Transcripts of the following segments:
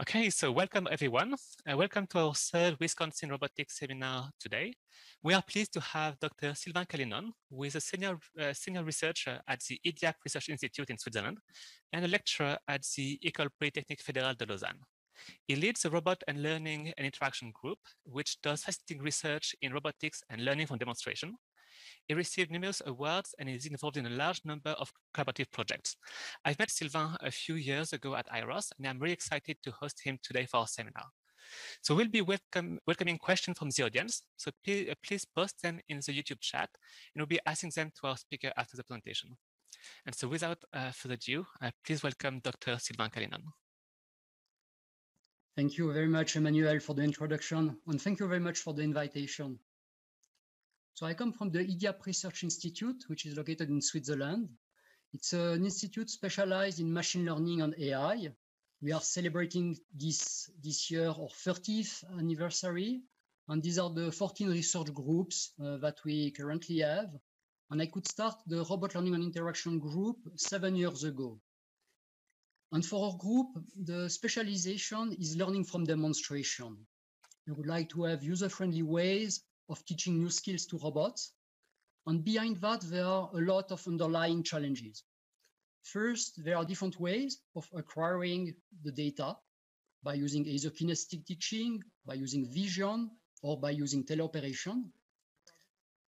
Okay, so welcome everyone. Welcome to our third Wisconsin Robotics seminar today. We are pleased to have Dr. Sylvain Calinon, who is a senior researcher at the IDIAP Research Institute in Switzerland and a lecturer at the École Polytechnique Fédérale de Lausanne. He leads the Robot and Learning and Interaction Group, which does fascinating research in robotics and learning from demonstration. He received numerous awards and is involved in a large number of collaborative projects. I've met Sylvain a few years ago at IROS, and I'm really excited to host him today for our seminar. So we'll be welcoming questions from the audience. So please post them in the YouTube chat, and we'll be asking them to our speaker after the presentation. And so without further ado, please welcome Dr. Sylvain Calinon. Thank you very much, Emmanuel, for the introduction, and thank you very much for the invitation. So I come from the IDIAP Research Institute, which is located in Switzerland. It's an institute specialized in machine learning and AI. We are celebrating this year our 30th anniversary, and these are the 14 research groups that we currently have. And I could start the Robot Learning and Interaction group 7 years ago. And for our group, the specialization is learning from demonstration. We would like to have user-friendly ways of teaching new skills to robots. And behind that, there are a lot of underlying challenges. First, there are different ways of acquiring the data by using either kinesthetic teaching, by using vision, or by using teleoperation.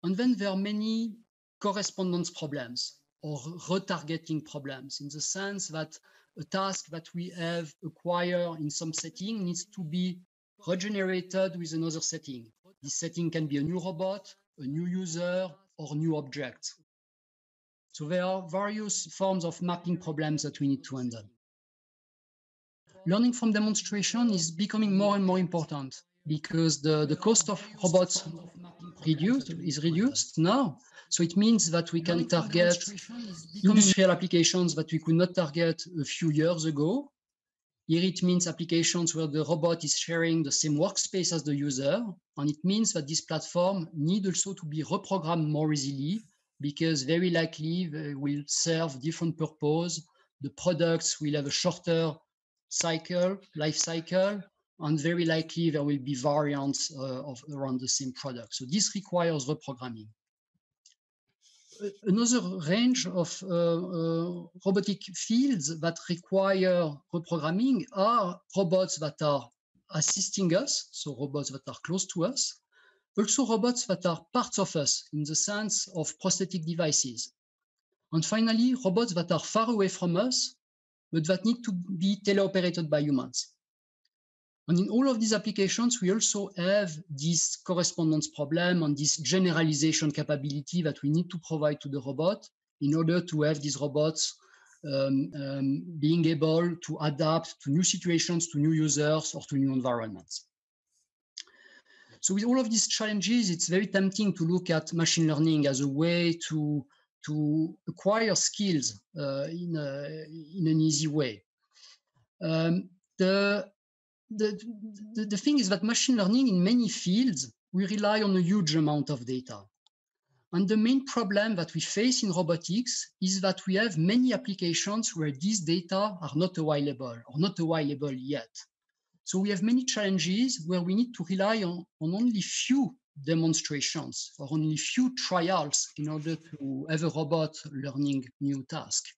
And then there are many correspondence problems or retargeting problems in the sense that a task that we have acquired in some setting needs to be regenerated with another setting. This setting can be a new robot, a new user, or new object. So there are various forms of mapping problems that we need to handle. Learning from demonstration is becoming more and more important because the cost of robots is reduced now. So it means that we can target industrial applications that we could not target a few years ago. Here it means applications where the robot is sharing the same workspace as the user. And it means that this platform needs also to be reprogrammed more easily because very likely they will serve different purpose. The products will have a shorter life cycle, and very likely there will be variants around the same product. So this requires reprogramming. Another range of robotic fields that require reprogramming are robots that are assisting us, so robots that are close to us, also robots that are parts of us in the sense of prosthetic devices. And finally, robots that are far away from us, but that need to be teleoperated by humans. And in all of these applications, we also have this correspondence problem and this generalization capability that we need to provide to the robot in order to have these robots being able to adapt to new situations, to new users, or to new environments. So with all of these challenges, it's very tempting to look at machine learning as a way to acquire skills in an easy way. The thing is that machine learning in many fields, we rely on a huge amount of data. And the main problem that we face in robotics is that we have many applications where these data are not available or not available yet. So we have many challenges where we need to rely on only few demonstrations or only few trials in order to have a robot learning new tasks.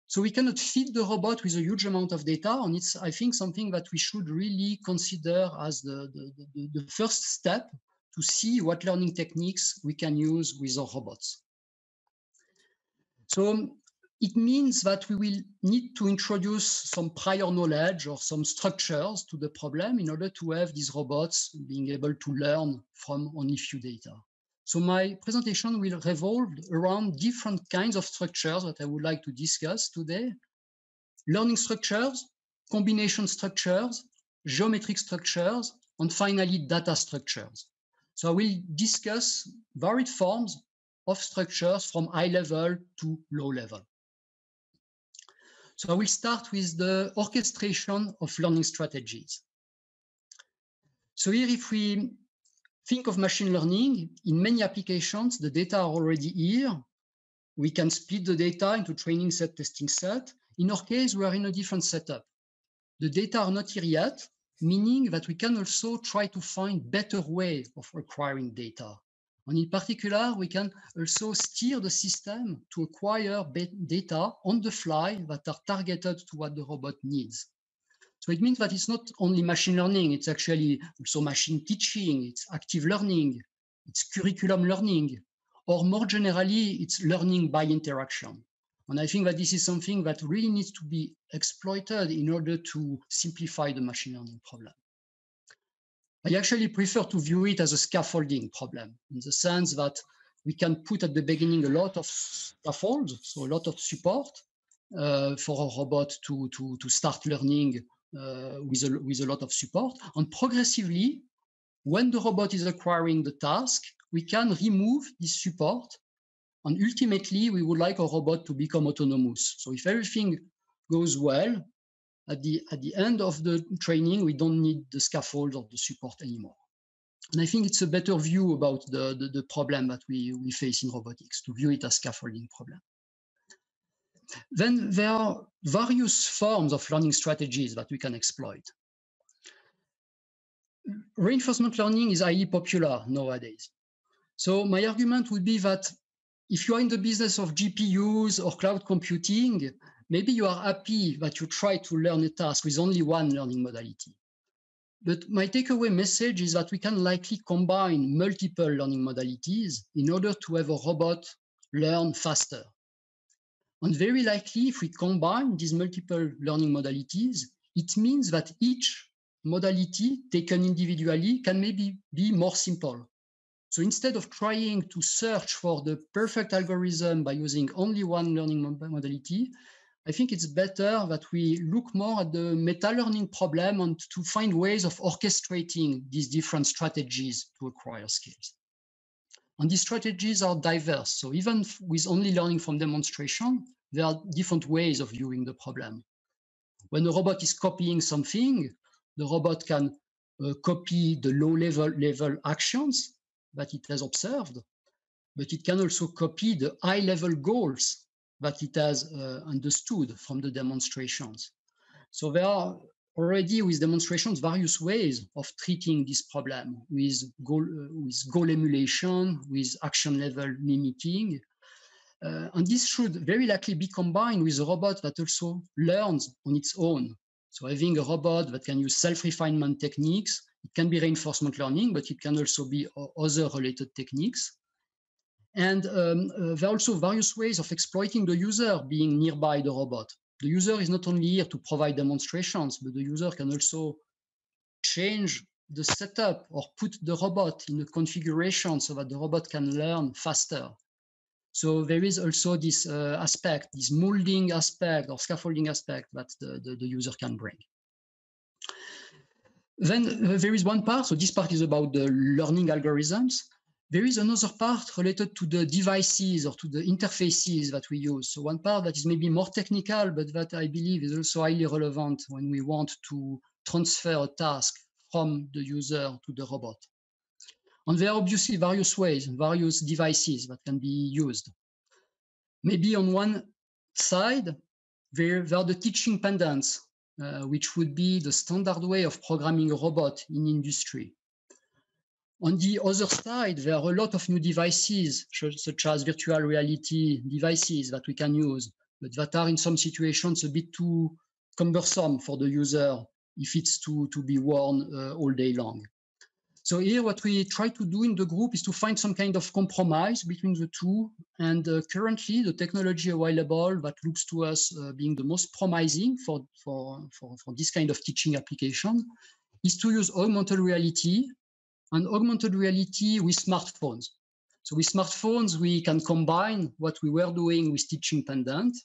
So we cannot feed the robot with a huge amount of data, and it's, I think, something that we should really consider as the first step to see what learning techniques we can use with our robots. So it means that we will need to introduce some prior knowledge or some structures to the problem in order to have these robots being able to learn from only few data. So my presentation will revolve around different kinds of structures that I would like to discuss today. Learning structures, combination structures, geometric structures, and finally data structures. So I will discuss varied forms of structures from high level to low level. So I will start with the orchestration of learning strategies. So here, if we think of machine learning, in many applications, the data are already here. We can split the data into training set, testing set. In our case, we are in a different setup. The data are not here yet, meaning that we can also try to find better way of acquiring data. And in particular, we can also steer the system to acquire data on the fly that are targeted to what the robot needs. So it means that it's not only machine learning, it's actually also machine teaching, it's active learning, it's curriculum learning, or more generally, it's learning by interaction. And I think that this is something that really needs to be exploited in order to simplify the machine learning problem. I actually prefer to view it as a scaffolding problem, in the sense that we can put at the beginning a lot of scaffolds, so a lot of support for a robot to start learning with a lot of support. And progressively, when the robot is acquiring the task, we can remove this support. And ultimately, we would like a robot to become autonomous. So if everything goes well, at the end of the training, we don't need the scaffold or the support anymore. And I think it's a better view about the problem that we face in robotics, to view it as scaffolding problem. Then there are various forms of learning strategies that we can exploit. Reinforcement learning is highly popular nowadays. So my argument would be that if you are in the business of GPUs or cloud computing, maybe you are happy that you try to learn a task with only one learning modality. But my takeaway message is that we can likely combine multiple learning modalities in order to have a robot learn faster. And very likely, if we combine these multiple learning modalities, it means that each modality taken individually can maybe be more simple. So instead of trying to search for the perfect algorithm by using only one learning modality, I think it's better that we look more at the meta-learning problem and to find ways of orchestrating these different strategies to acquire skills. And these strategies are diverse. So even with only learning from demonstration, there are different ways of viewing the problem. When a robot is copying something, the robot can copy the low-level actions that it has observed, but it can also copy the high-level goals that it has understood from the demonstrations. So there are already with demonstrations various ways of treating this problem with goal emulation, with action level mimicking. And this should very likely be combined with a robot that also learns on its own. So having a robot that can use self-refinement techniques, it can be reinforcement learning, but it can also be other related techniques. And there are also various ways of exploiting the user being nearby the robot. The user is not only here to provide demonstrations, but the user can also change the setup or put the robot in a configuration so that the robot can learn faster. So there is also this aspect, this molding aspect or scaffolding aspect that the user can bring. Then there is one part, so this part is about the learning algorithms. There is another part related to the devices or to the interfaces that we use. So one part that is maybe more technical, but that I believe is also highly relevant when we want to transfer a task from the user to the robot. And there are obviously various ways, various devices that can be used. Maybe on one side, there are the teaching pendants, which would be the standard way of programming a robot in industry. On the other side, there are a lot of new devices, such as virtual reality devices that we can use, but that are in some situations a bit too cumbersome for the user if it's to be worn all day long. So here, what we try to do in the group is to find some kind of compromise between the two. And currently, the technology available that looks to us being the most promising for this kind of teaching application is to use augmented reality and augmented reality with smartphones. So with smartphones, we can combine what we were doing with teaching pendant,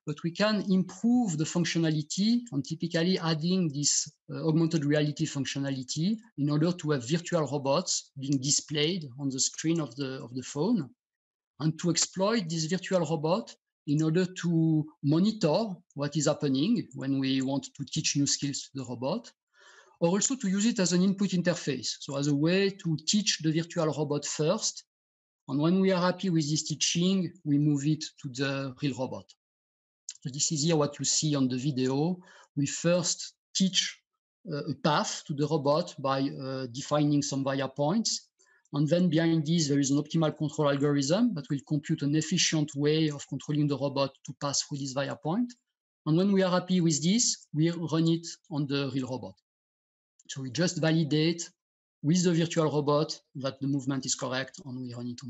but we can improve the functionality and typically adding this augmented reality functionality in order to have virtual robots being displayed on the screen of the phone, and to exploit this virtual robot in order to monitor what is happening when we want to teach new skills to the robot, or also to use it as an input interface, so as a way to teach the virtual robot first, and when we are happy with this teaching, we move it to the real robot. So this is here what you see on the video. We first teach a path to the robot by defining some via points. And then behind this, there is an optimal control algorithm that will compute an efficient way of controlling the robot to pass through this via point. And when we are happy with this, we run it on the real robot. So we just validate with the virtual robot that the movement is correct, and we run it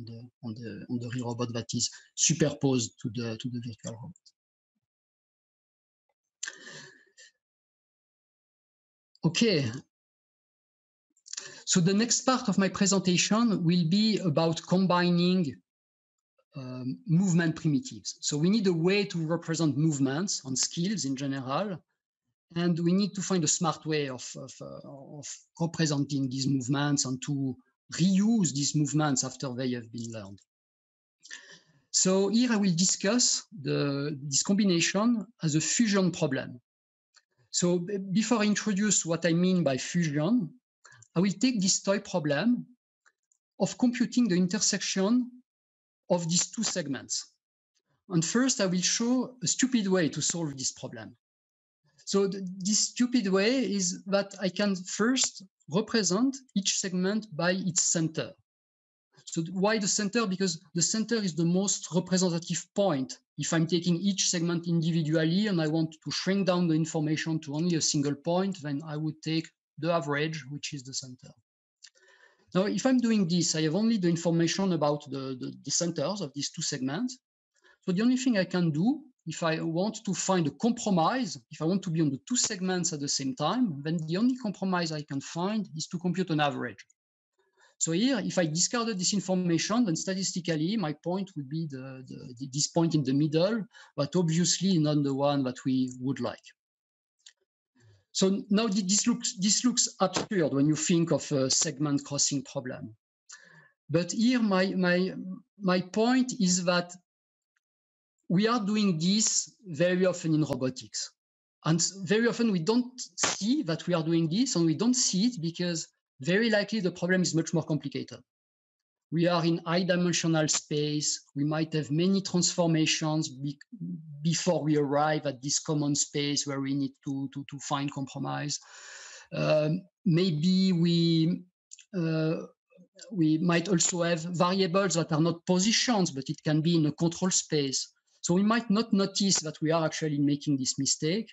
on the real robot that is superposed to the virtual robot. Okay. So the next part of my presentation will be about combining movement primitives. So we need a way to represent movements and skills in general, and we need to find a smart way of representing these movements and to reuse these movements after they have been learned. So here I will discuss this combination as a fusion problem. So before I introduce what I mean by fusion, I will take this toy problem of computing the intersection of these two segments. And first, I will show a stupid way to solve this problem. So this stupid way is that I can first represent each segment by its center. So why the center? Because the center is the most representative point. If I'm taking each segment individually and I want to shrink down the information to only a single point, then I would take the average, which is the center. Now, if I'm doing this, I have only the information about the centers of these two segments. So the only thing I can do, if I want to find a compromise, if I want to be on the two segments at the same time, then the only compromise I can find is to compute an average. So here, if I discarded this information, then statistically, my point would be this point in the middle, but obviously not the one that we would like. So now this looks absurd when you think of a segment crossing problem. But here, my point is that we are doing this very often in robotics. And very often we don't see that we are doing this, and we don't see it because very likely the problem is much more complicated. We are in high-dimensional space. We might have many transformations before we arrive at this common space where we need to find compromise. Maybe we might also have variables that are not positions, but it can be in a control space. So we might not notice that we are actually making this mistake.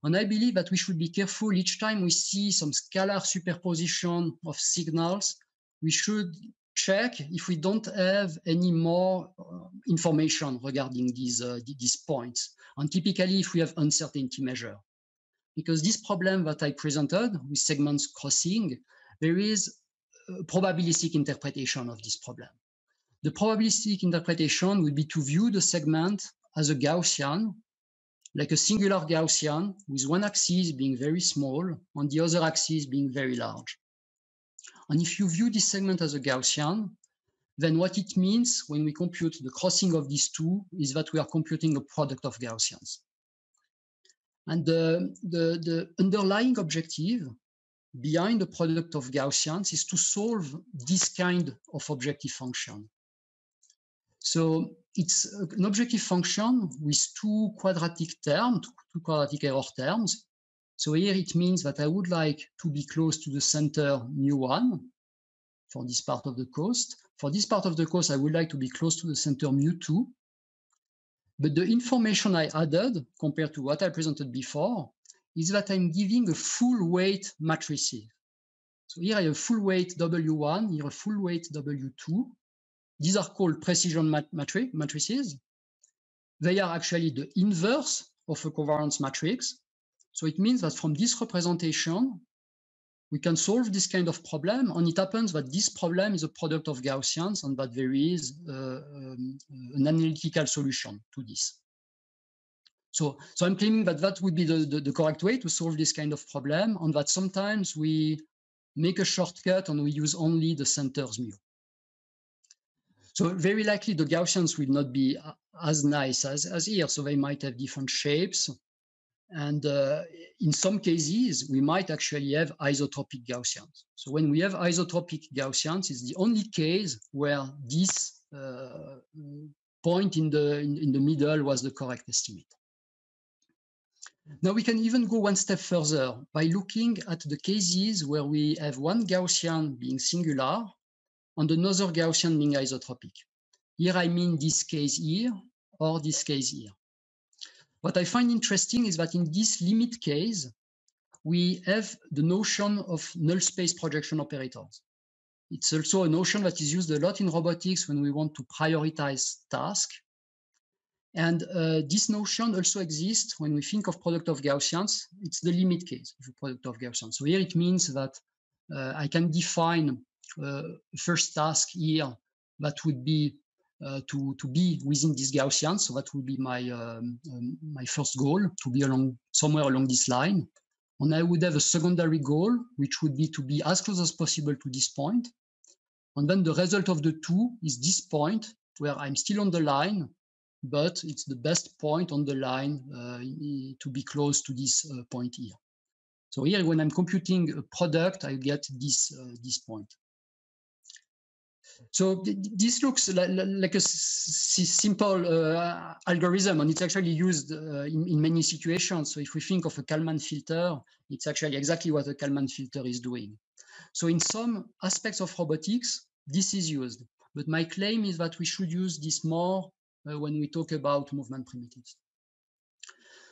And I believe that we should be careful each time we see some scalar superposition of signals. We should check if we don't have any more information regarding these points. And typically, if we have uncertainty measure. Because this problem that I presented with segments crossing, there is a probabilistic interpretation of this problem. The probabilistic interpretation would be to view the segment as a Gaussian, like a singular Gaussian, with one axis being very small and the other axis being very large. And if you view this segment as a Gaussian, then what it means when we compute the crossing of these two is that we are computing a product of Gaussians. And the underlying objective behind the product of Gaussians is to solve this kind of objective function. So it's an objective function with two quadratic terms, two quadratic error terms. So here it means that I would like to be close to the center mu1 for this part of the coast. For this part of the coast, I would like to be close to the center mu2. But the information I added compared to what I presented before is that I'm giving a full weight matrices. So here I have full weight W1, here a full weight W2. These are called precision matrices. They are actually the inverse of a covariance matrix. So it means that from this representation, we can solve this kind of problem. And it happens that this problem is a product of Gaussians and that there is an analytical solution to this. So I'm claiming that that would be the correct way to solve this kind of problem, and that sometimes we make a shortcut and we use only the centers mu. So very likely the Gaussians will not be as nice as here. So they might have different shapes. And in some cases, we might actually have isotropic Gaussians. So when we have isotropic Gaussians, it's the only case where this point in the middle was the correct estimate. Now we can even go one step further by looking at the cases where we have one Gaussian being singular and another Gaussian being isotropic. Here I mean this case here or this case here. What I find interesting is that in this limit case, we have the notion of null space projection operators. It's also a notion that is used a lot in robotics when we want to prioritize tasks. And this notion also exists when we think of product of Gaussians. It's the limit case of a product of Gaussians. So here it means that I can define first task here that would be to be within this Gaussian. So that would be my first goal, to be somewhere along this line. And I would have a secondary goal, which would be to be as close as possible to this point. And then the result of the two is this point where I'm still on the line, but it's the best point on the line to be close to this point here. So here, when I'm computing a product, I get this point. So this looks like a simple algorithm, and it's actually used in many situations. So if we think of a Kalman filter, it's actually exactly what a Kalman filter is doing. So in some aspects of robotics, this is used. But my claim is that we should use this more when we talk about movement primitives.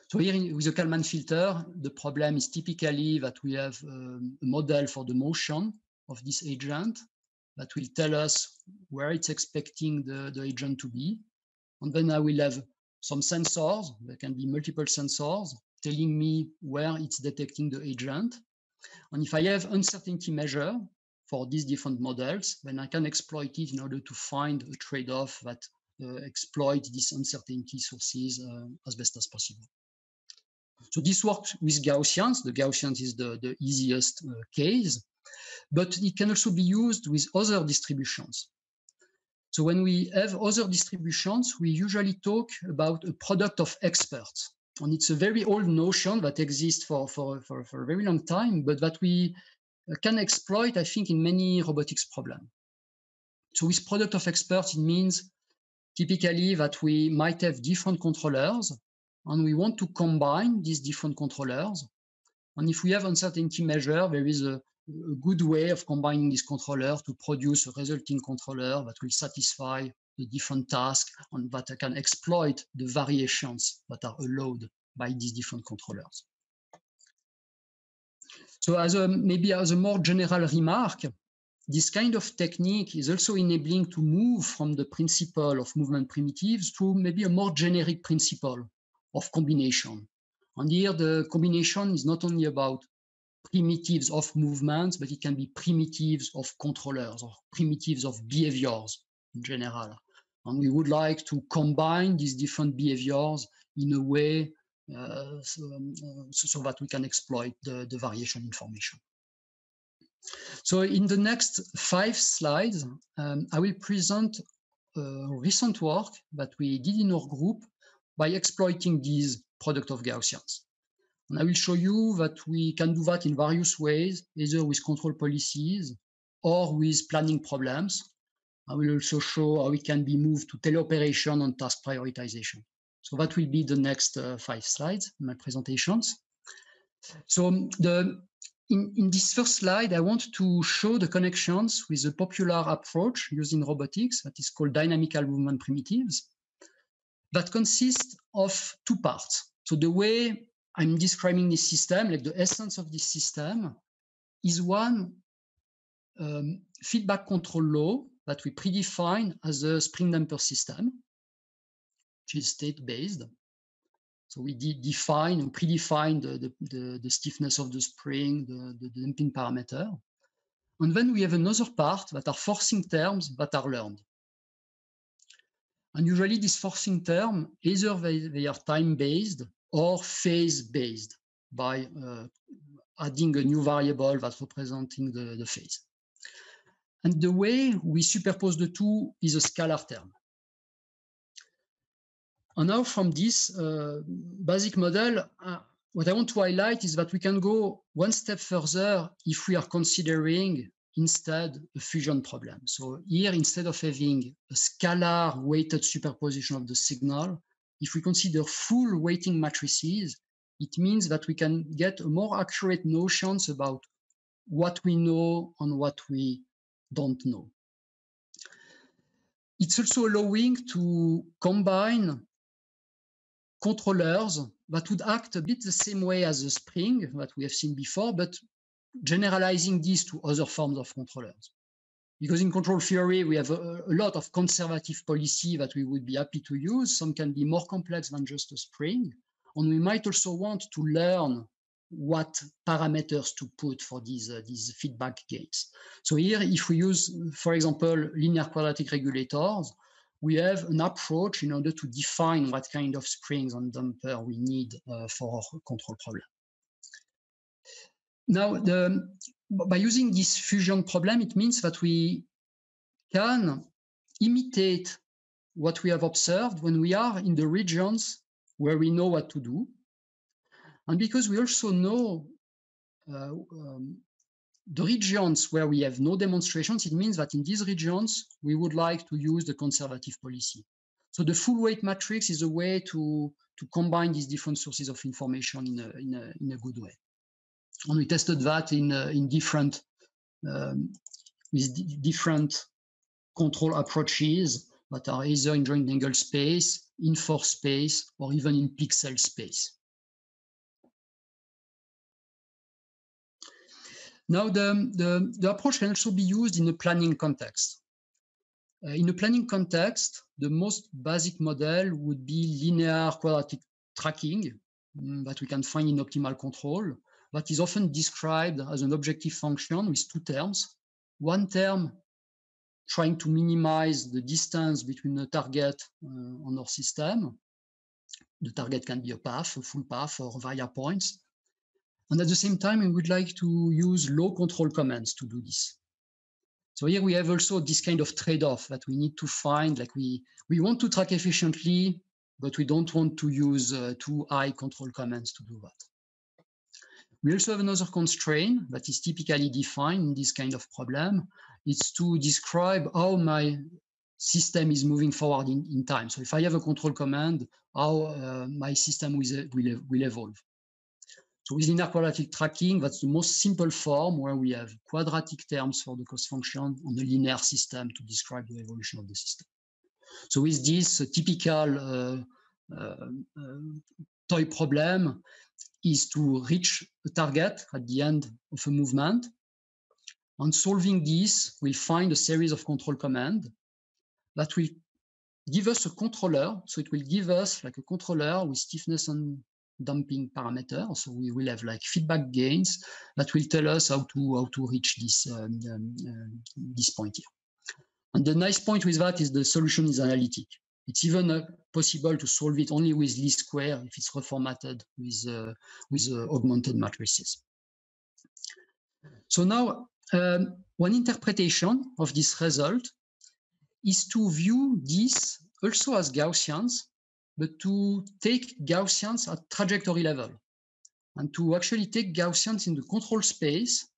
So here with the Kalman filter, the problem is typically that we have a model for the motion of this agent that will tell us where it's expecting the agent to be. And then I will have some sensors, there can be multiple sensors, telling me where it's detecting the agent. And if I have uncertainty measure for these different models, then I can exploit it in order to find a trade-off that exploit these uncertainty sources as best as possible. So this works with Gaussians. The Gaussians is the easiest case, but it can also be used with other distributions. So when we have other distributions, we usually talk about a product of experts. And it's a very old notion that exists for a very long time, but that we can exploit, I think, in many robotics problems. So with product of experts, it means typically that we might have different controllers, and we want to combine these different controllers. And if we have uncertainty measure, there is a good way of combining this controller to produce a resulting controller that will satisfy the different tasks and that can exploit the variations that are allowed by these different controllers. So maybe as a more general remark, this kind of technique is also enabling to move from the principle of movement primitives to maybe a more generic principle of combination. And here the combination is not only about primitives of movements, but it can be primitives of controllers or primitives of behaviors in general. And we would like to combine these different behaviors in a way so that we can exploit the variation information. So in the next 5 slides, I will present recent work that we did in our group by exploiting these product of Gaussians. And I will show you that we can do that in various ways, either with control policies or with planning problems. I will also show how it can be moved to teleoperation and task prioritization. So that will be the next 5 slides in my presentations. So in this first slide, I want to show the connections with a popular approach used in robotics that is called dynamical movement primitives that consists of 2 parts. So the way I'm describing this system, like the essence of this system, is one feedback control law that we predefine as a spring damper system, which is state-based. So we define and predefine the stiffness of the spring, the damping parameter. And then we have another part that are forcing terms that are learned. And usually these forcing terms, either they are time-based or phase-based by adding a new variable that's representing the phase. And the way we superpose the two is a scalar term. And now from this basic model, what I want to highlight is that we can go one step further if we are considering instead a fusion problem. So here, instead of having a scalar weighted superposition of the signal, if we consider full weighting matrices, it means that we can get a more accurate notions about what we know and what we don't know. It's also allowing to combine controllers that would act a bit the same way as a spring that we have seen before, but generalizing this to other forms of controllers. Because in control theory, we have a lot of conservative policy that we would be happy to use. Some can be more complex than just a spring. And we might also want to learn what parameters to put for these feedback gains. So here, if we use, for example, linear quadratic regulators, we have an approach in order to define what kind of springs and damper we need for our control problem. Now, by using this fusion problem, it means that we can imitate what we have observed when we are in the regions where we know what to do. And because we also know the regions where we have no demonstrations, it means that in these regions, we would like to use the conservative policy. So the full weight matrix is a way to combine these different sources of information in a good way. And we tested that in different with different control approaches that are either in joint angle space, in force space, or even in pixel space. Now, the approach can also be used in a planning context. In a planning context, the most basic model would be linear quadratic tracking that we can find in optimal control. That is often described as an objective function with two terms. One term trying to minimize the distance between the target on our system. The target can be a path, a full path, or via points. And at the same time, we would like to use low control commands to do this. So here we have also this kind of trade-off that we need to find, like we want to track efficiently, but we don't want to use too high control commands to do that. We also have another constraint that is typically defined in this kind of problem. It's to describe how my system is moving forward in time. So if I have a control command, how my system will evolve. So with linear quadratic tracking, that's the most simple form where we have quadratic terms for the cost function on a linear system to describe the evolution of the system. So with this, a typical toy problem is to reach a target at the end of a movement. On solving this, we'll find a series of control commands that will give us a controller. So it will give us like a controller with stiffness and damping parameter. So we will have like feedback gains that will tell us how to reach this point here. And the nice point with that is the solution is analytic. It's even possible to solve it only with least square if it's reformatted with augmented matrices. So now, one interpretation of this result is to view this also as Gaussians, but to take Gaussians at trajectory level and to actually take Gaussians in the control space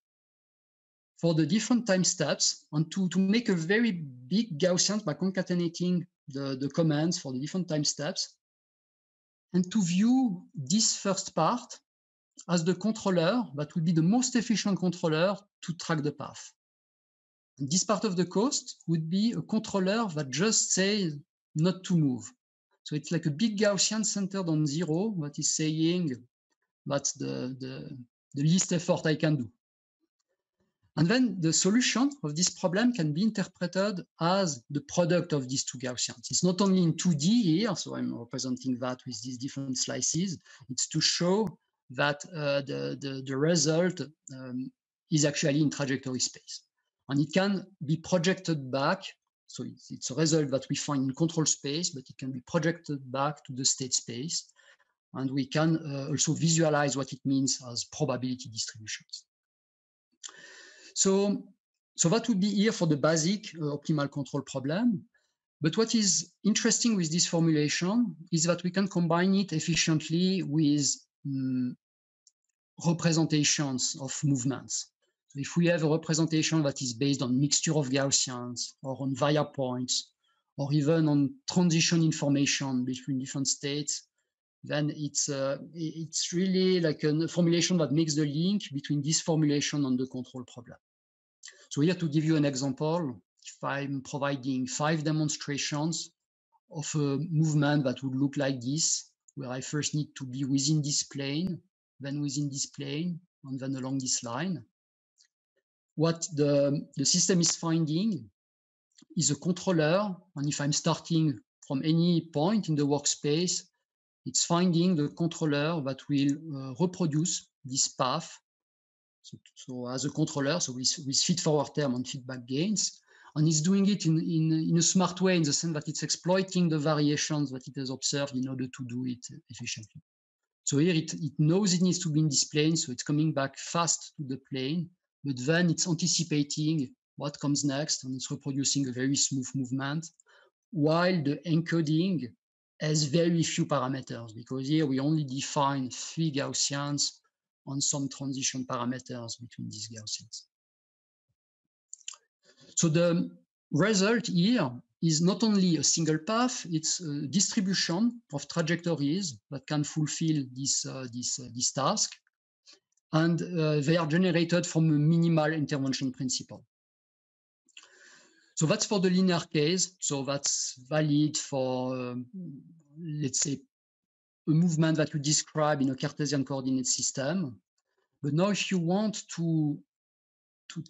for the different time steps and to make a very big Gaussians by concatenating the commands for the different time steps and to view this first part as the controller that would be the most efficient controller to track the path. And this part of the cost would be a controller that just says not to move. So it's like a big Gaussian centered on 0 that is saying that's the least effort I can do. And then the solution of this problem can be interpreted as the product of these two Gaussians. It's not only in 2D here, so I'm representing that with these different slices. It's to show that the result is actually in trajectory space. And it can be projected back. So it's a result that we find in control space, but it can be projected back to the state space. And we can also visualize what it means as probability distributions. So that would be here for the basic optimal control problem. But what is interesting with this formulation is that we can combine it efficiently with representations of movements. So if we have a representation that is based on mixture of Gaussians or on via points, or even on transition information between different states, then it's really like a formulation that makes the link between this formulation and the control problem. So here, to give you an example, if I'm providing 5 demonstrations of a movement that would look like this, where I first need to be within this plane, then within this plane, and then along this line, what the system is finding is a controller, and if I'm starting from any point in the workspace, it's finding the controller that will reproduce this path. So as a controller, so with feed-forward term and feedback gains, and it's doing it in a smart way, in the sense that it's exploiting the variations that it has observed in order to do it efficiently. So here it knows it needs to be in this plane, so it's coming back fast to the plane, but then it's anticipating what comes next, and it's reproducing a very smooth movement, while the encoding has very few parameters, because here we only define 3 Gaussians on some transition parameters between these Gaussians. So the result here is not only a single path, it's a distribution of trajectories that can fulfill this task. And they are generated from a minimal intervention principle. So that's for the linear case. So that's valid for, let's say, a movement that you describe in a Cartesian coordinate system. But now if you want to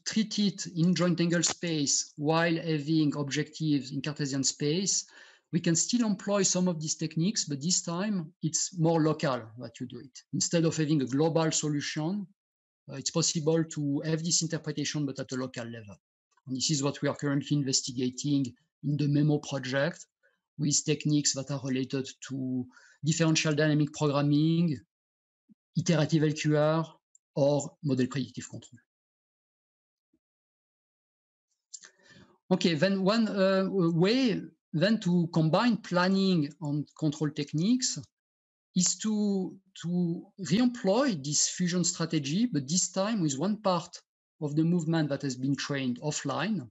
treat it in joint angle space while having objectives in Cartesian space, we can still employ some of these techniques, but this time it's more local that you do it. Instead of having a global solution, it's possible to have this interpretation, but at a local level. And this is what we are currently investigating in the MEMO project, with techniques that are related to differential dynamic programming, iterative LQR, or model predictive control. Okay, then one way then to combine planning and control techniques is to re-employ this fusion strategy, but this time with one part of the movement that has been trained offline,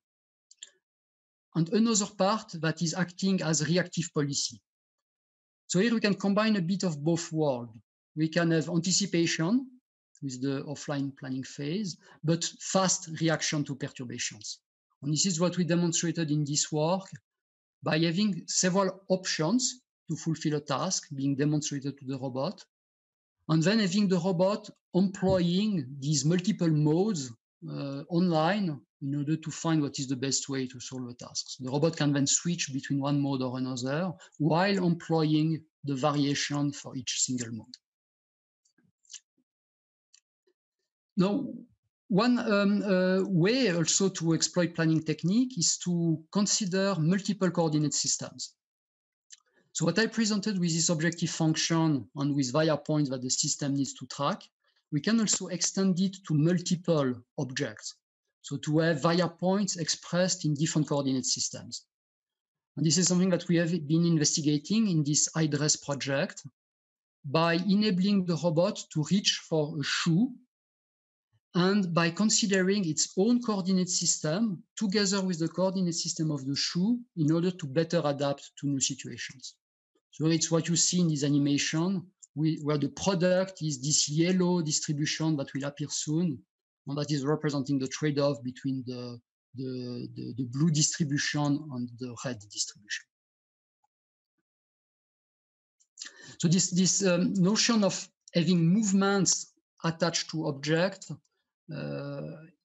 and another part that is acting as reactive policy. So here we can combine a bit of both worlds. We can have anticipation with the offline planning phase, but fast reaction to perturbations. And this is what we demonstrated in this work by having several options to fulfill a task being demonstrated to the robot, and then having the robot employing these multiple modes online in order to find what is the best way to solve a task. So the robot can then switch between one mode or another while employing the variation for each single mode. Now, one way also to exploit planning technique is to consider multiple coordinate systems. So what I presented with this objective function and with via points that the system needs to track, we can also extend it to multiple objects. So to have via points expressed in different coordinate systems. And this is something that we have been investigating in this iDress project by enabling the robot to reach for a shoe, and by considering its own coordinate system together with the coordinate system of the shoe in order to better adapt to new situations. So it's what you see in this animation, where the product is this yellow distribution that will appear soon, and that is representing the trade-off between the blue distribution and the red distribution. So this notion of having movements attached to objects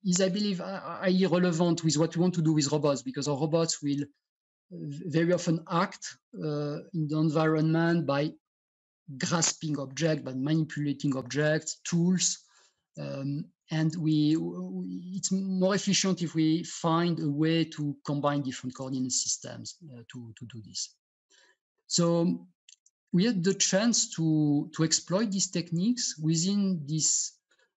is, I believe, highly relevant with what we want to do with robots, because our robots will very often act in the environment by grasping objects, by manipulating objects, tools, and it's more efficient if we find a way to combine different coordinate systems to do this. So we had the chance to exploit these techniques within this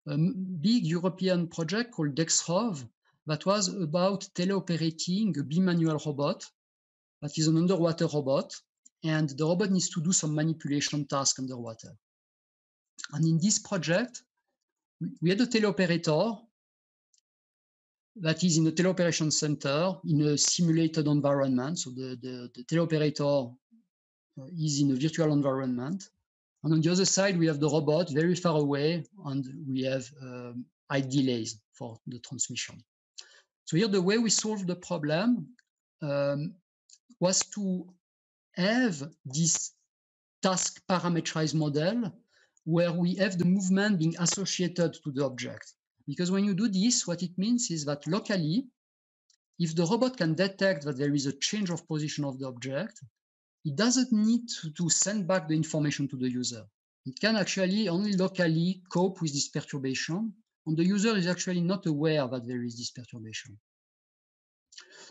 big European project called DexRov that was about teleoperating a bimanual robot that is an underwater robot, and the robot needs to do some manipulation task underwater. And in this project, we had a teleoperator that is in a teleoperation center in a simulated environment. So the teleoperator is in a virtual environment. And on the other side, we have the robot very far away, and we have high delays for the transmission. So here, the way we solved the problem was to have this task parameterized model where we have the movement being associated to the object. Because when you do this, what it means is that locally, if the robot can detect that there is a change of position of the object, it doesn't need to send back the information to the user. It can actually only locally cope with this perturbation, and the user is actually not aware that there is this perturbation.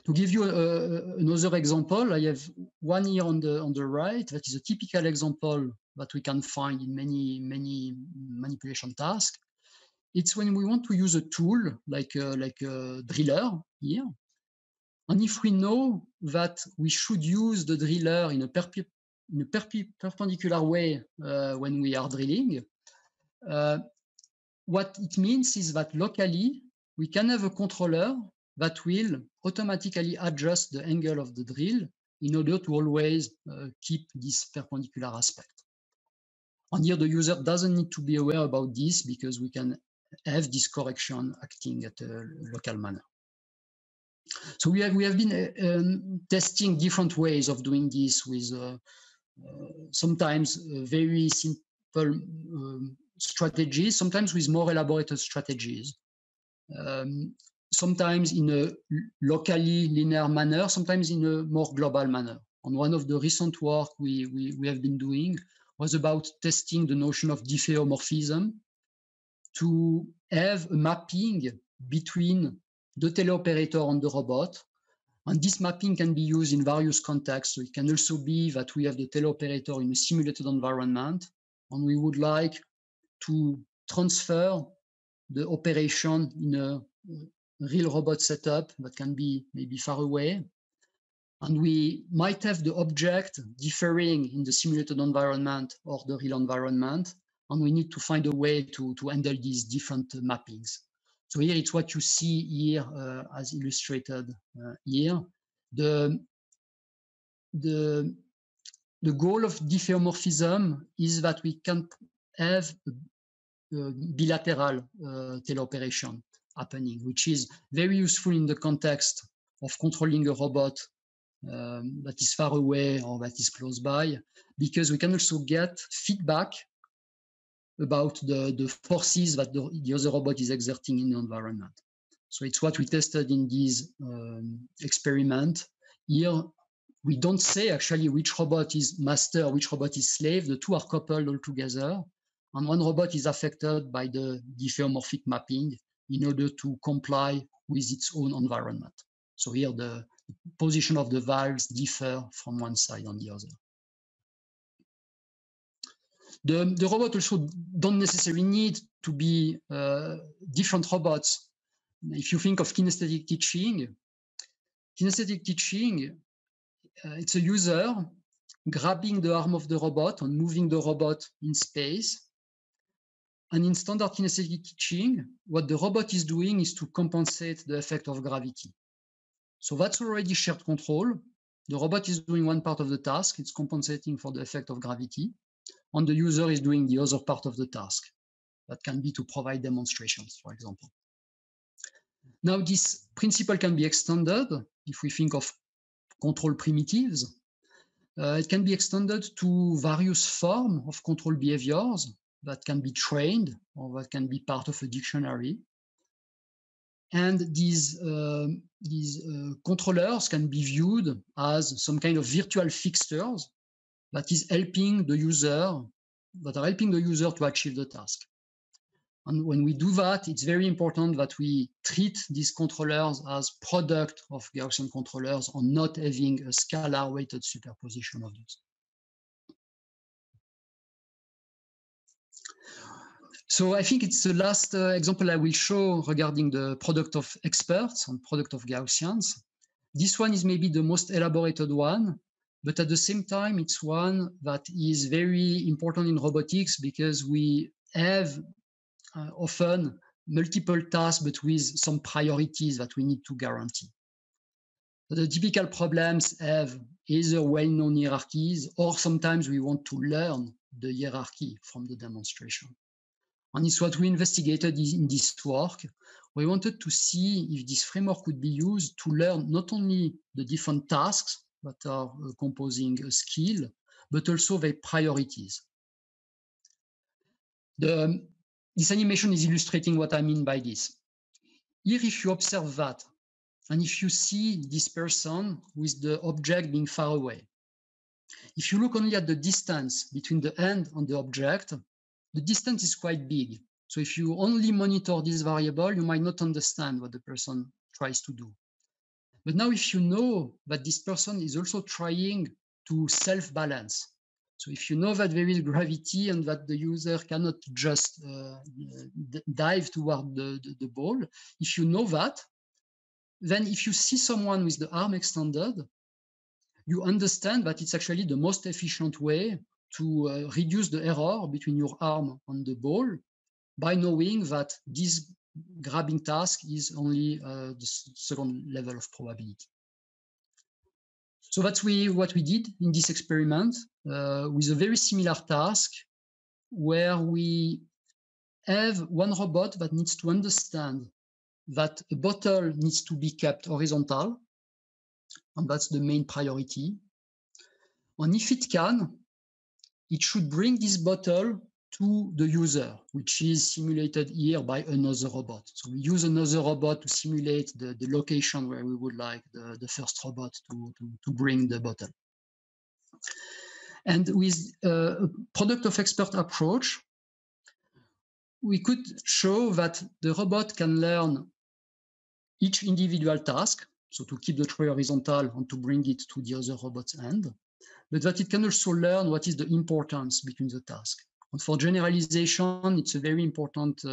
To give you another example, I have one here on the right that is a typical example that we can find in many manipulation tasks. It's when we want to use a tool like a driller here. And if we know that we should use the driller in a perpendicular way when we are drilling, what it means is that locally, we can have a controller that will automatically adjust the angle of the drill in order to always keep this perpendicular aspect. And here the user doesn't need to be aware about this because we can have this correction acting at a local manner. So we have been testing different ways of doing this with sometimes very simple strategies, sometimes with more elaborated strategies, sometimes in a locally linear manner, sometimes in a more global manner. And one of the recent work we have been doing was about testing the notion of diffeomorphism to have a mapping between the teleoperator and the robot. And this mapping can be used in various contexts. So it can also be that we have the teleoperator in a simulated environment, and we would like to transfer the operation in a real robot setup that can be maybe far away. And we might have the object differing in the simulated environment or the real environment, and we need to find a way to handle these different mappings. So here it's what you see here as illustrated here. The goal of diffeomorphism is that we can have bilateral teleoperation happening, which is very useful in the context of controlling a robot that is far away or that is close by, because we can also get feedback about the forces that the other robot is exerting in the environment. So it's what we tested in this experiment. Here, we don't say actually which robot is master, which robot is slave. The two are coupled all together. And one robot is affected by the diffeomorphic mapping in order to comply with its own environment. So here, the position of the valves differ from one side and the other. The robot also don't necessarily need to be different robots. If you think of kinesthetic teaching, it's a user grabbing the arm of the robot and moving the robot in space. And in standard kinesthetic teaching, what the robot is doing is to compensate the effect of gravity. So that's already shared control. The robot is doing one part of the task. It's compensating for the effect of gravity. And the user is doing the other part of the task. That can be to provide demonstrations, for example. Now, this principle can be extended if we think of control primitives. It can be extended to various forms of control behaviors that can be trained or that can be part of a dictionary. And these controllers can be viewed as some kind of virtual fixtures that is helping the user, to achieve the task. And when we do that, it's very important that we treat these controllers as product of Gaussian controllers and not having a scalar weighted superposition of those. So I think it's the last example I will show regarding the product of experts and product of Gaussians. This one is maybe the most elaborated one, but at the same time, it's one that is very important in robotics because we have often multiple tasks, but with some priorities that we need to guarantee. The typical problems have either well-known hierarchies, or sometimes we want to learn the hierarchy from the demonstration. And it's what we investigated in this work. We wanted to see if this framework could be used to learn not only the different tasks that are composing a skill, but also their priorities. This animation is illustrating what I mean by this. Here, if you observe that, and if you see this person with the object being far away, if you look only at the distance between the hand and the object, the distance is quite big. So if you only monitor this variable, you might not understand what the person tries to do. But now if you know that this person is also trying to self-balance, so if you know that there is gravity and that the user cannot just dive toward the ball, if you know that, then if you see someone with the arm extended, you understand that it's actually the most efficient way to reduce the error between your arm and the ball by knowing that this grabbing task is only the second level of probability. So that's what we did in this experiment with a very similar task where we have one robot that needs to understand that a bottle needs to be kept horizontal, and that's the main priority. And if it can, it should bring this bottle to the user, which is simulated here by another robot. So we use another robot to simulate the location where we would like the first robot to bring the bottle. And with a product of expert approach, we could show that the robot can learn each individual task, so to keep the tray horizontal and to bring it to the other robot's end, but that it can also learn what is the importance between the tasks. And for generalization, it's a very important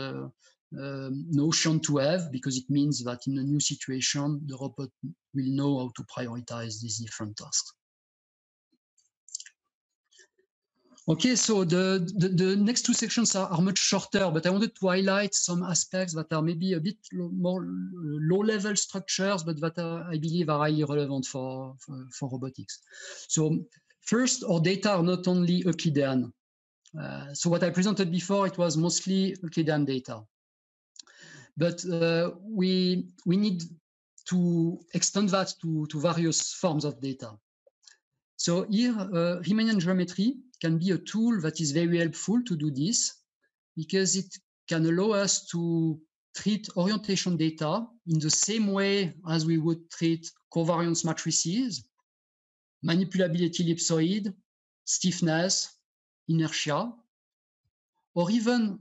notion to have, because it means that in a new situation, the robot will know how to prioritize these different tasks. Okay, so the next two sections are much shorter, but I wanted to highlight some aspects that are maybe a bit more low-level structures, but that I believe are highly relevant for robotics. So first, our data are not only Euclidean. So what I presented before, it was mostly Euclidean data. But we need to extend that to various forms of data. So here, Riemannian geometry can be a tool that is very helpful to do this, because it can allow us to treat orientation data in the same way as we would treat covariance matrices, manipulability ellipsoid, stiffness, inertia, or even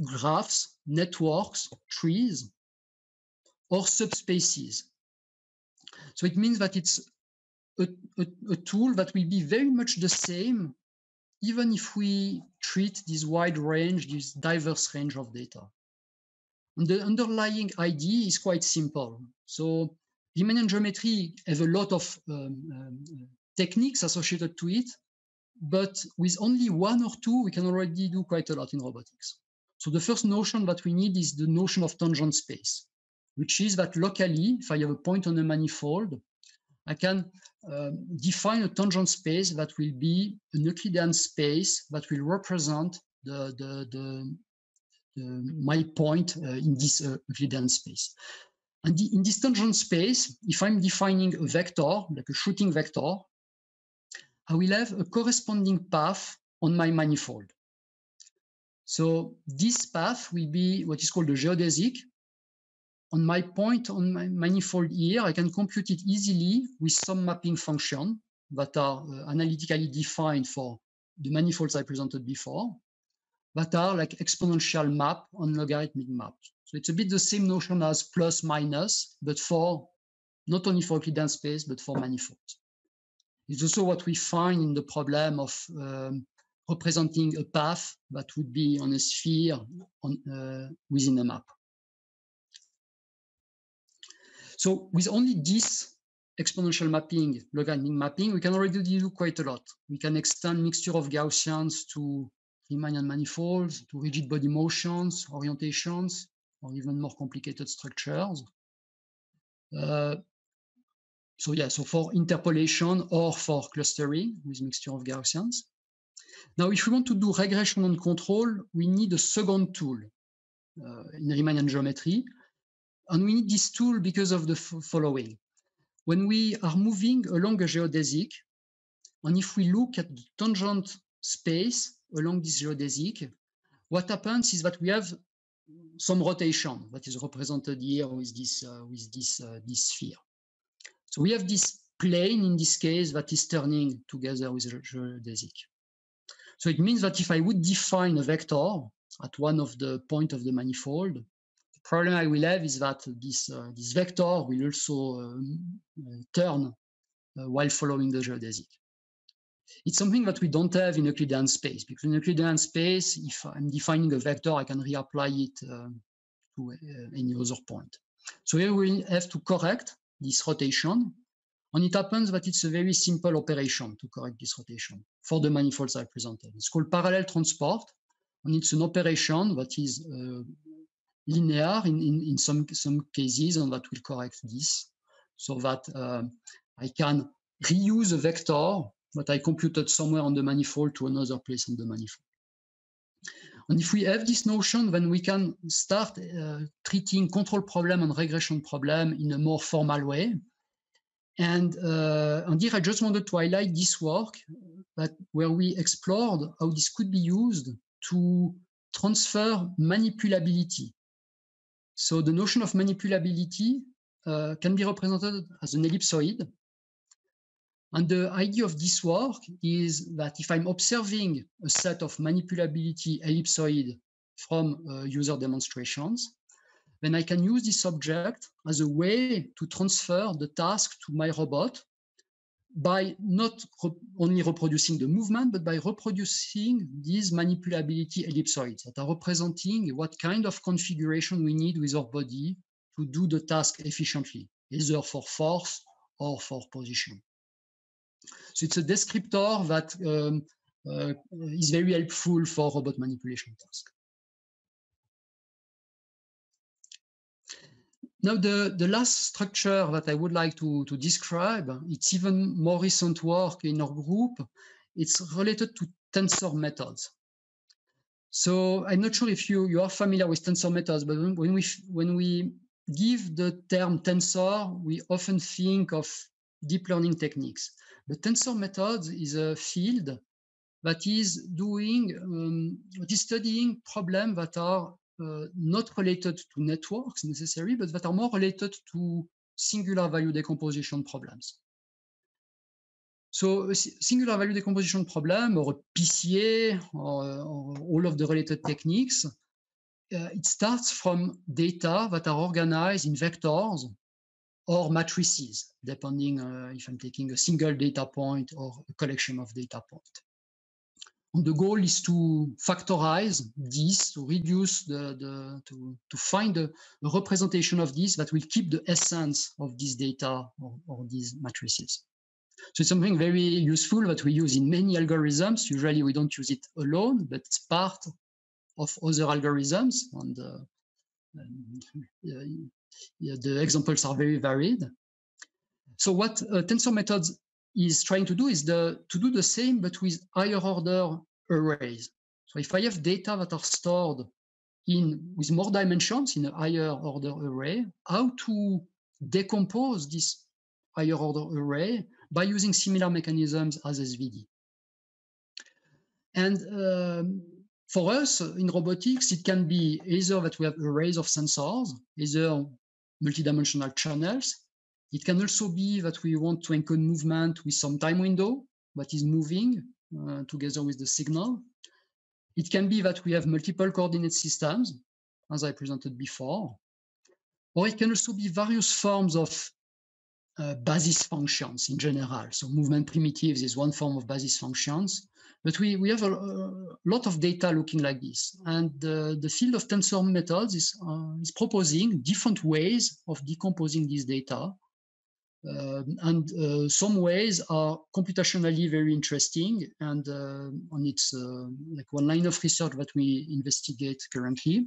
graphs, networks, trees, or subspaces. So it means that it's a tool that will be very much the same, even if we treat this wide range, this diverse range of data. And the underlying idea is quite simple. So Riemannian geometry has a lot of techniques associated to it, but with only one or two, we can already do quite a lot in robotics. So the first notion that we need is the notion of tangent space, which is that locally, if I have a point on a manifold, I can define a tangent space that will be an Euclidean space that will represent my point in this Euclidean space. And in this tangent space, if I'm defining a vector, like a shooting vector, I will have a corresponding path on my manifold. So this path will be what is called a geodesic. On my point on my manifold here, I can compute it easily with some mapping function that are analytically defined for the manifolds I presented before, that are like exponential map on logarithmic map. So it's a bit the same notion as plus minus, but for not only for Euclidean space, but for manifolds. It's also what we find in the problem of representing a path that would be on a sphere within a map. So with only this exponential mapping, logarithmic mapping, we can already do quite a lot. We can extend mixture of Gaussians to Riemannian manifolds, to rigid body motions, orientations, or even more complicated structures. So for interpolation or for clustering with mixture of Gaussians. Now, if we want to do regression and control, we need a second tool in Riemannian geometry. And we need this tool because of the following. When we are moving along a geodesic, and if we look at the tangent space along this geodesic, what happens is that we have some rotation that is represented here with this sphere. So we have this plane in this case that is turning together with the geodesic. So it means that if I would define a vector at one of the points of the manifold, the problem I will have is that this vector will also turn while following the geodesic. It's something that we don't have in Euclidean space, because in Euclidean space, if I'm defining a vector, I can reapply it to any other point. So here we have to correct this rotation. And it happens that it's a very simple operation to correct this rotation for the manifolds I presented. It's called parallel transport, and it's an operation that is linear in some cases, and that will correct this, so that I can reuse a vector that I computed somewhere on the manifold to another place on the manifold. And if we have this notion, then we can start treating control problem and regression problem in a more formal way. And here I just wanted to highlight this work where we explored how this could be used to transfer manipulability. So the notion of manipulability can be represented as an ellipsoid. And the idea of this work is that if I'm observing a set of manipulability ellipsoid from user demonstrations, then I can use this object as a way to transfer the task to my robot by not only reproducing the movement, but by reproducing these manipulability ellipsoids that are representing what kind of configuration we need with our body to do the task efficiently, either for force or for position. So it's a descriptor that is very helpful for robot manipulation tasks. Now, the last structure that I would like to describe, it's even more recent work in our group. It's related to tensor methods. So I'm not sure if you are familiar with tensor methods, but when we give the term tensor, we often think of deep learning techniques. But tensor methods is a field that is studying problems that are not related to networks necessarily, but that are more related to singular value decomposition problems. So a singular value decomposition problem, or a PCA, or all of the related techniques, it starts from data that are organized in vectors or matrices, depending if I'm taking a single data point or a collection of data points. And the goal is to factorize this, to reduce to find a representation of this that will keep the essence of this data or these matrices. So it's something very useful that we use in many algorithms. Usually we don't use it alone, but it's part of other algorithms. And the examples are very varied. So what tensor methods is trying to do is to do the same, but with higher order arrays. So if I have data that are stored with more dimensions in a higher order array, how to decompose this higher order array by using similar mechanisms as SVD. And for us in robotics, it can be either that we have arrays of sensors, either multidimensional channels. It can also be that we want to encode movement with some time window that is moving together with the signal. It can be that we have multiple coordinate systems, as I presented before. Or it can also be various forms of basis functions in general. So movement primitives is one form of basis functions. But we have a lot of data looking like this. And the field of tensor methods is proposing different ways of decomposing this data. And some ways are computationally very interesting. And it's like one line of research that we investigate currently.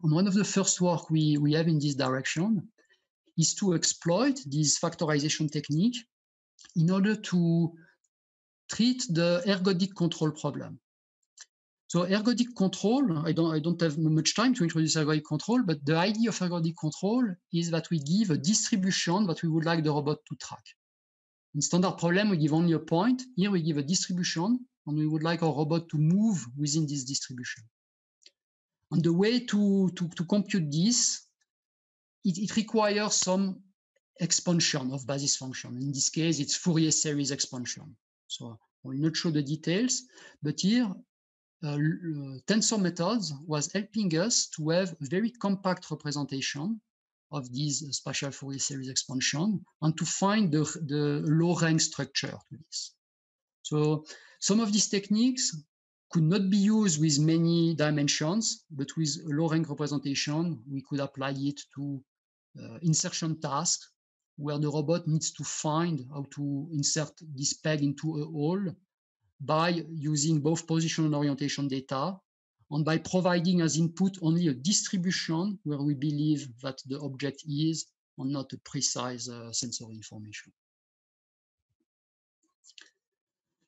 And one of the first work we have in this direction is to exploit this factorization technique in order to treat the ergodic control problem. So ergodic control, I don't have much time to introduce ergodic control, but the idea of ergodic control is that we give a distribution that we would like the robot to track. In standard problem, we give only a point. Here we give a distribution, and we would like our robot to move within this distribution. And the way to compute this, it requires some expansion of basis function. In this case, it's Fourier series expansion. So I will not show the details, but here, tensor methods was helping us to have a very compact representation of this spatial Fourier series expansion and to find the low-rank structure to this. So some of these techniques could not be used with many dimensions, but with a low-rank representation, we could apply it to insertion tasks where the robot needs to find how to insert this peg into a hole by using both position and orientation data, and by providing as input only a distribution where we believe that the object is, and not a precise sensory information.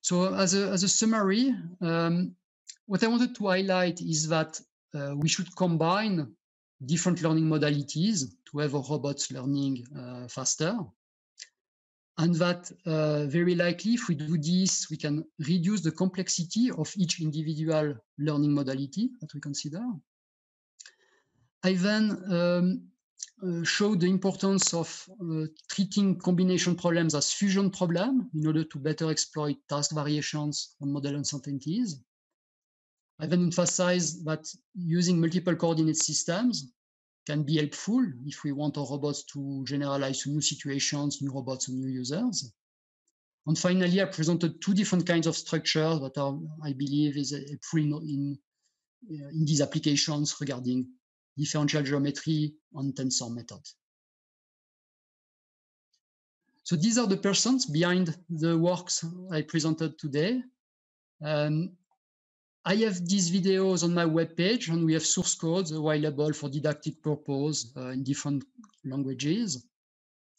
So as a summary, what I wanted to highlight is that we should combine different learning modalities to have a robot's learning faster. And that very likely, if we do this, we can reduce the complexity of each individual learning modality that we consider. I then showed the importance of treating combination problems as fusion problems in order to better exploit task variations and model uncertainties. I then emphasized that using multiple coordinate systems can be helpful if we want our robots to generalize to new situations, new robots, and new users. And finally, I presented two different kinds of structures that are, I believe, is helpful in these applications regarding differential geometry and tensor methods. So these are the persons behind the works I presented today. I have these videos on my webpage, and we have source codes available for didactic purpose in different languages.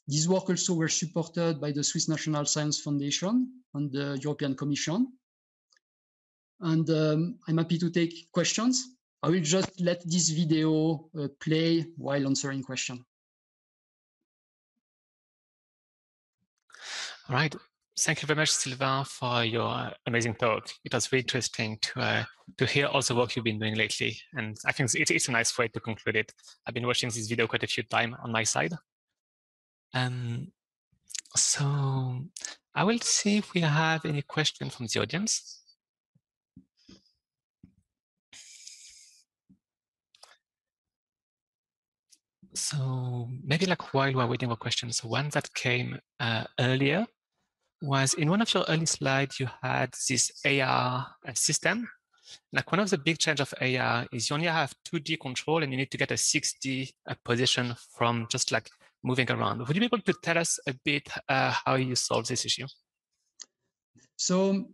These work also were supported by the Swiss National Science Foundation and the European Commission. And I'm happy to take questions. I will just let this video play while answering questions. All right. Thank you very much, Sylvain, for your amazing talk. It was very interesting to hear all the work you've been doing lately. And I think it's a nice way to conclude it. I've been watching this video quite a few times on my side. So I will see if we have any questions from the audience. So maybe like while we're waiting for questions, one that came earlier was in one of your early slides, you had this AR system. Like one of the big change of AR is you only have 2D control and you need to get a 6D position from just like moving around. Would you be able to tell us a bit how you solve this issue? So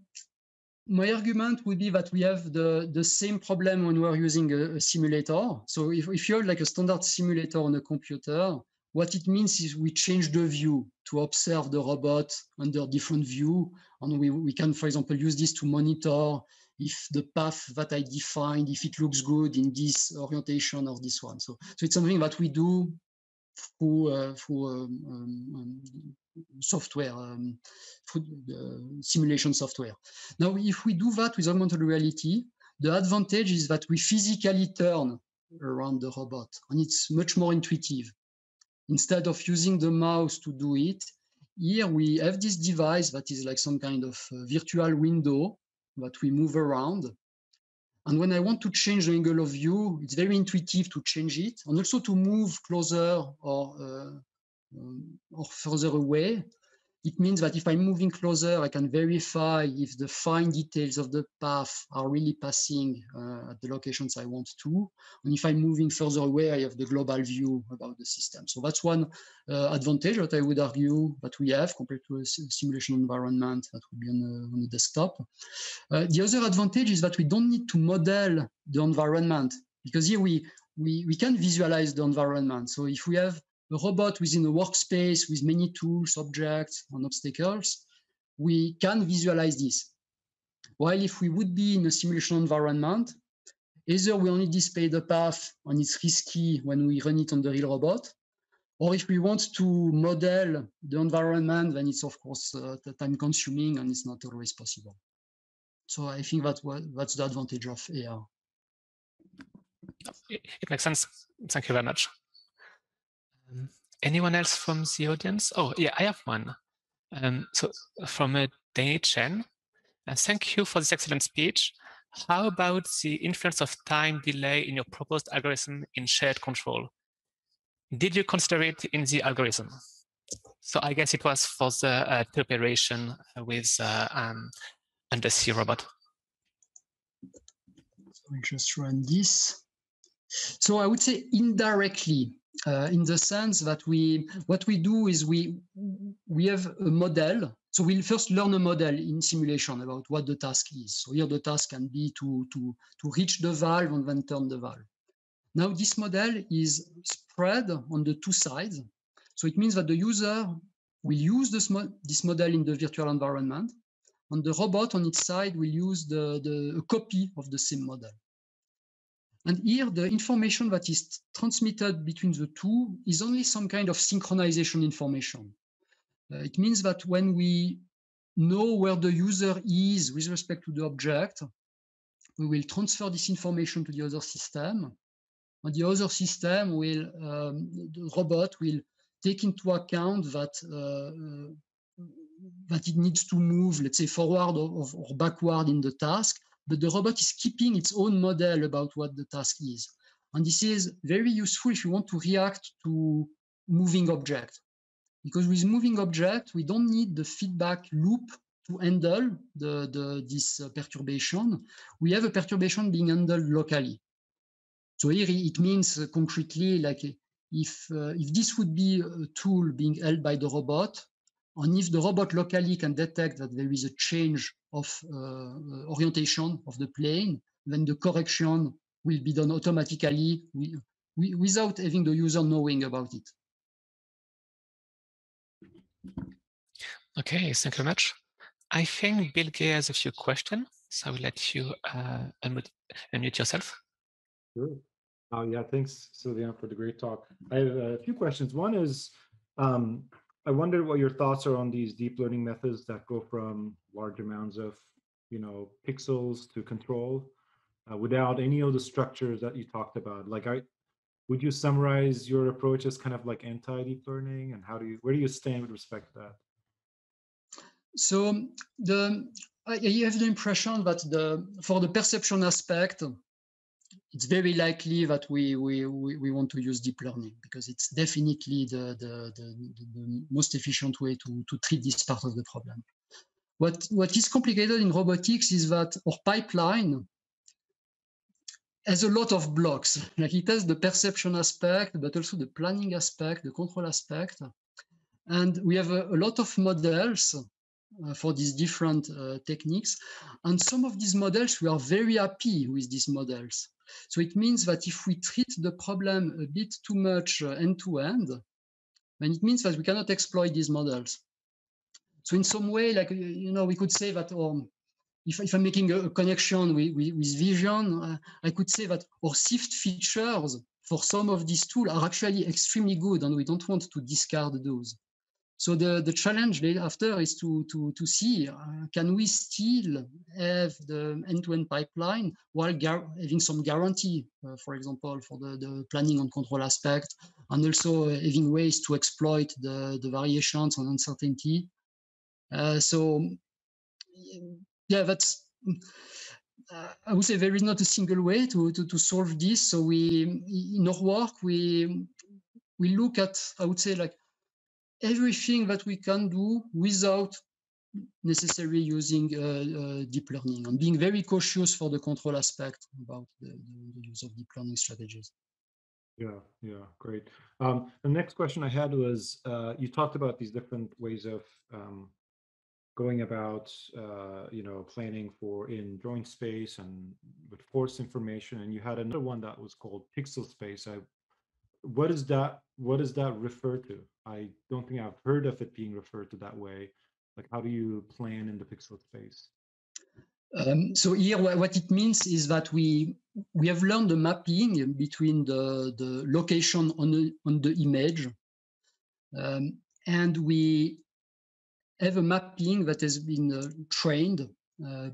my argument would be that we have the same problem when we're using a simulator. So if you have like a standard simulator on a computer, what it means is we change the view to observe the robot under different view. And we can, for example, use this to monitor if the path that I defined, if it looks good in this orientation or this one. So it's something that we do through software, through simulation software. Now, if we do that with augmented reality, the advantage is that we physically turn around the robot, and it's much more intuitive. Instead of using the mouse to do it, here we have this device that is like some kind of virtual window that we move around. And when I want to change the angle of view, it's very intuitive to change it, and also to move closer or further away. It means that if I'm moving closer, I can verify if the fine details of the path are really passing at the locations I want to. And if I'm moving further away, I have the global view about the system. So that's one advantage that I would argue that we have compared to a simulation environment that would be on the desktop. The other advantage is that we don't need to model the environment, because here we can visualize the environment. So if we have a robot within a workspace with many tools, objects, and obstacles, we can visualize this. While if we would be in a simulation environment, either we only display the path and it's risky when we run it on the real robot, or if we want to model the environment, then it's of course time consuming and it's not always possible. So I think that's the advantage of AR. It makes sense. Thank you very much. Anyone else from the audience? Oh, yeah, I have one. So from Danny Chen, thank you for this excellent speech. How about the influence of time delay in your proposed algorithm in shared control? Did you consider it in the algorithm? So I guess it was for the operation with undersea robot. So I'll just run this. So I would say indirectly, in the sense that what we do is we have a model. So we'll first learn a model in simulation about what the task is. So here the task can be to reach the valve and then turn the valve. Now this model is spread on the two sides. So it means that the user will use this model in the virtual environment, and the robot on its side will use a copy of the same model. And here, the information that is transmitted between the two is only some kind of synchronization information. It means that when we know where the user is with respect to the object, we will transfer this information to the other system. And the other system will, the robot will take into account that it needs to move, let's say, forward or backward in the task, but the robot is keeping its own model about what the task is. And this is very useful if you want to react to moving object. Because with moving object, we don't need the feedback loop to handle this perturbation. We have a perturbation being handled locally. So here it means concretely, like if this would be a tool being held by the robot, and if the robot locally can detect that there is a change of orientation of the plane, then the correction will be done automatically without having the user knowing about it. Okay, thank you very much. I think Bill Gay has a few questions, so I will let you unmute yourself. Sure. Yeah, thanks, Sylvain, for the great talk. I have a few questions. One is, I wonder what your thoughts are on these deep learning methods that go from large amounts of, pixels to control without any of the structures that you talked about. Like, would you summarize your approach as kind of like anti-deep learning, and where do you stand with respect to that? So you have the impression that for the perception aspect, it's very likely that we want to use deep learning because it's definitely the most efficient way to treat this part of the problem. What is complicated in robotics is that our pipeline has a lot of blocks. Like it has the perception aspect, but also the planning aspect, the control aspect. And we have a lot of models for these different techniques. And some of these models, we are very happy with these models. So it means that if we treat the problem a bit too much end-to-end, then it means that we cannot exploit these models. So in some way, like, we could say that if I'm making a connection with vision, I could say that our SIFT features for some of these tools are actually extremely good, and we don't want to discard those. So the challenge after is to see, can we still have the end-to-end pipeline while having some guarantee, for example, for the planning and control aspect, and also having ways to exploit the variations and uncertainty. So yeah, that's, I would say there is not a single way to solve this. So in our work, we look at, I would say, like, everything that we can do without necessarily using deep learning, and being very cautious for the control aspect about the use of deep learning strategies. Yeah, great. The next question I had was, you talked about these different ways of going about, planning in joint space and with force information, and you had another one that was called pixel space. What does that refer to? I don't think I've heard of it being referred to that way. Like, how do you plan in the pixel space? So here, what it means is that we have learned the mapping between the location on the image, and we have a mapping that has been trained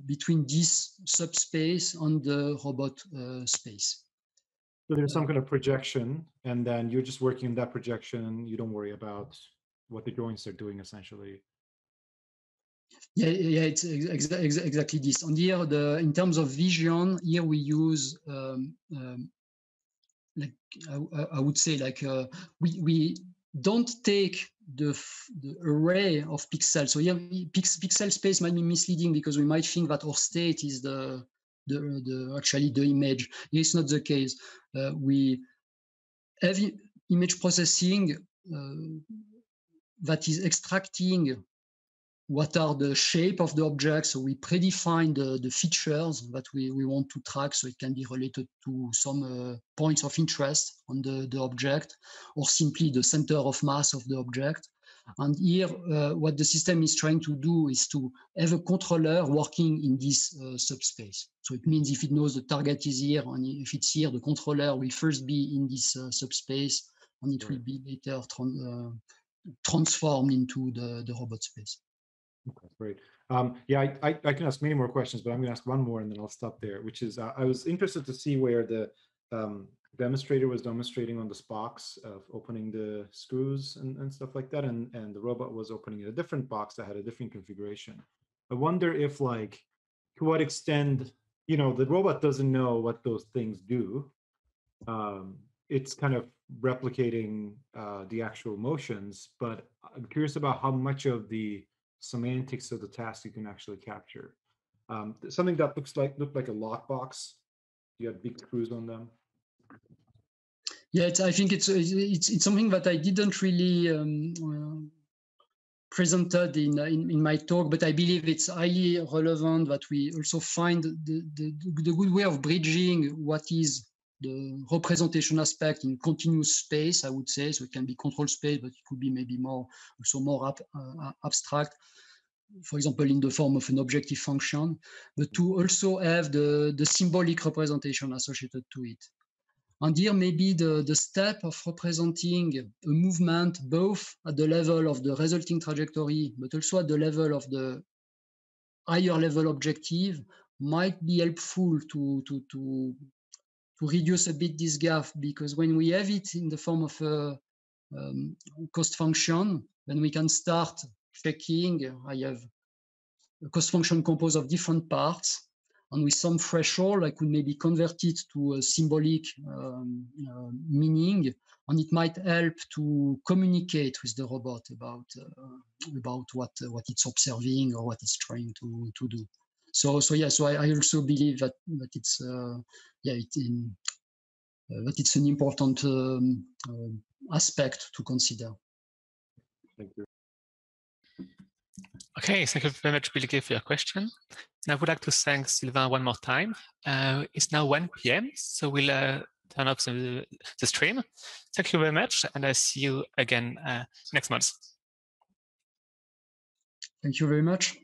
between this subspace and the robot space. So there's some kind of projection, and then you're just working in that projection. You don't worry about what the joints are doing, essentially. Yeah, it's exactly this. And here, in terms of vision, here we use like I would say, like we don't take the array of pixels. So here, pixel space might be misleading because we might think that our state is actually the image. It's not the case. We have image processing that is extracting what are the shape of the object. So we predefine the features that we want to track. So it can be related to some points of interest on the object, or simply the center of mass of the object. And here, what the system is trying to do is to have a controller working in this subspace. So it means if it knows the target is here, and if it's here, the controller will first be in this subspace, and it will be later transformed into the robot space. Okay, great. Yeah, I can ask many more questions, but I'm going to ask one more and then I'll stop there, which is I was interested to see where the demonstrator was demonstrating on the Spox of opening the screws and stuff like that, and the robot was opening a different box that had a different configuration. I wonder if, like, to what extent, you know, the robot doesn't know what those things do. It's kind of replicating the actual motions, but I'm curious about how much of the semantics of the task you can actually capture. Something that looked like a lockbox. You had big screws on them. Yeah, I think it's something that I didn't really presented in my talk, but I believe it's highly relevant that we also find the good way of bridging what is the representation aspect in continuous space, I would say. So it can be control space, but it could be maybe more abstract, for example, in the form of an objective function, but to also have the symbolic representation associated to it. And here, maybe the step of representing a movement both at the level of the resulting trajectory, but also at the level of the higher level objective might be helpful to reduce a bit this gap, because when we have it in the form of a cost function, then we can start checking. I have a cost function composed of different parts, and with some threshold, I could maybe convert it to a symbolic meaning, and it might help to communicate with the robot about what it's observing or what it's trying to do. So I also believe that it's that it's an important aspect to consider. Thank you. Okay, thank you very much, Bilge, for your question. And I would like to thank Sylvain one more time. It's now 1 p.m., so we'll turn off the stream. Thank you very much, and I'll see you again next month. Thank you very much.